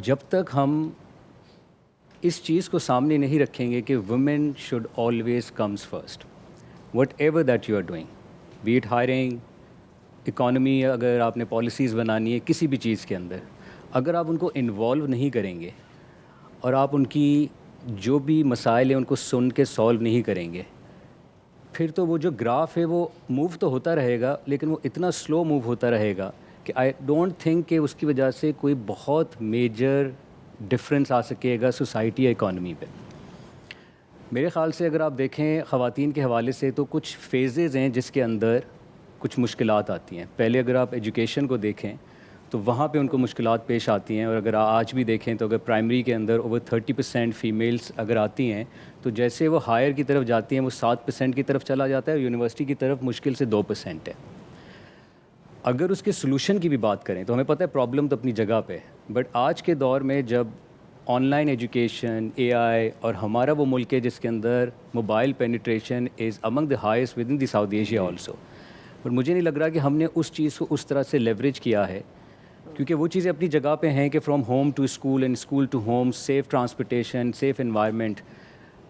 جب تک ہم اس چیز کو سامنے نہیں رکھیں گے کہ women should always comes first whatever that you are doing, be it hiring, economy, اگر آپ نے پالیسیز بنانی ہے کسی بھی چیز کے اندر، اگر آپ ان کو انوالو نہیں کریں گے اور آپ ان کی جو بھی مسائل ہیں ان کو سن کے سولو نہیں کریں گے، پھر تو وہ جو گراف ہے وہ موو تو ہوتا رہے گا لیکن وہ اتنا سلو موو ہوتا رہے گا کہ آئی ڈونٹ تھنک کہ اس کی وجہ سے کوئی بہت میجر ڈفرینس آ سکے گا سوسائٹی یا اکانومی پہ۔ میرے خیال سے اگر آپ دیکھیں خواتین کے حوالے سے تو کچھ فیزز ہیں جس کے اندر کچھ مشکلات آتی ہیں۔ پہلے اگر آپ ایجوکیشن کو دیکھیں تو وہاں پہ ان کو مشکلات پیش آتی ہیں، اور اگر آج بھی دیکھیں تو اگر پرائمری کے اندر اوور 30% فیمیلز اگر آتی ہیں تو جیسے وہ ہائر کی طرف جاتی ہیں وہ 7% کی طرف چلا جاتا ہے، اور یونیورسٹی کی طرف مشکل سے 2% ہے۔ اگر اس کے سلوشن کی بھی بات کریں تو ہمیں پتہ ہے پرابلم تو اپنی جگہ پہ ہے، بٹ آج کے دور میں جب آن لائن ایجوکیشن، اے آئی، اور ہمارا وہ ملک ہے جس کے اندر mobile penetration is among the highest within the South Asia also, پر مجھے نہیں لگ رہا کہ ہم نے اس چیز کو اس طرح سے لیوریج کیا ہے، کیونکہ وہ چیزیں اپنی جگہ پہ ہیں کہ from home to school and school to home, safe transportation, safe environment,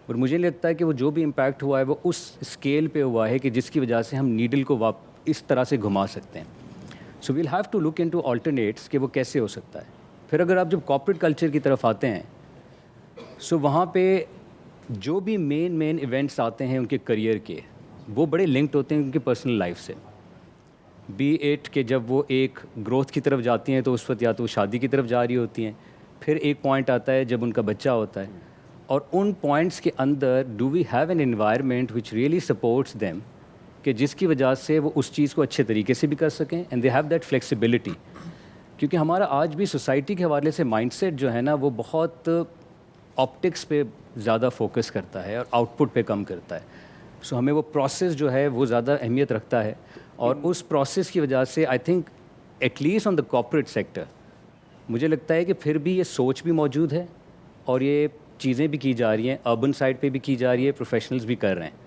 اور مجھے نہیں لگتا ہے کہ وہ جو بھی امپیکٹ ہوا ہے وہ اس اسکیل پہ ہوا ہے کہ جس کی وجہ سے ہم نیڈل کو اس طرح سے گھما سکتے ہیں۔ So we'll have to look into alternates کہ وہ کیسے ہو سکتا ہے۔ پھر اگر آپ جب کارپوریٹ کلچر کی طرف آتے ہیں سو وہاں پہ جو بھی مین ایونٹس آتے ہیں ان کے کریئر کے، وہ بڑے لنکڈ ہوتے ہیں ان کی پرسنل لائف سے، بی ایٹ کہ جب وہ ایک گروتھ کی طرف جاتی ہیں تو اس وقت یا تو وہ شادی کی طرف جا رہی ہوتی ہیں، پھر ایک پوائنٹ آتا ہے جب ان کا بچہ ہوتا ہے، اور ان پوائنٹس کے اندر do we have an environment which really supports them کہ جس کی وجہ سے وہ اس چیز کو اچھے طریقے سے بھی کر سکیں، and they have that flexibility. کیونکہ ہمارا آج بھی سوسائٹی کے حوالے سے مائنڈ سیٹ جو ہے نا وہ بہت آپٹکس پہ زیادہ فوکس کرتا ہے اور آؤٹ پٹ پہ کم کرتا ہے، سو ہمیں وہ پروسیس جو ہے وہ زیادہ اہمیت رکھتا ہے، اور اس پروسیس کی وجہ سے I think at least on the corporate sector مجھے لگتا ہے کہ پھر بھی یہ سوچ بھی موجود ہے اور یہ چیزیں بھی کی جا رہی ہیں، اربن سائڈ پہ بھی کی جا رہی ہے، پروفیشنلز بھی کر رہے ہیں۔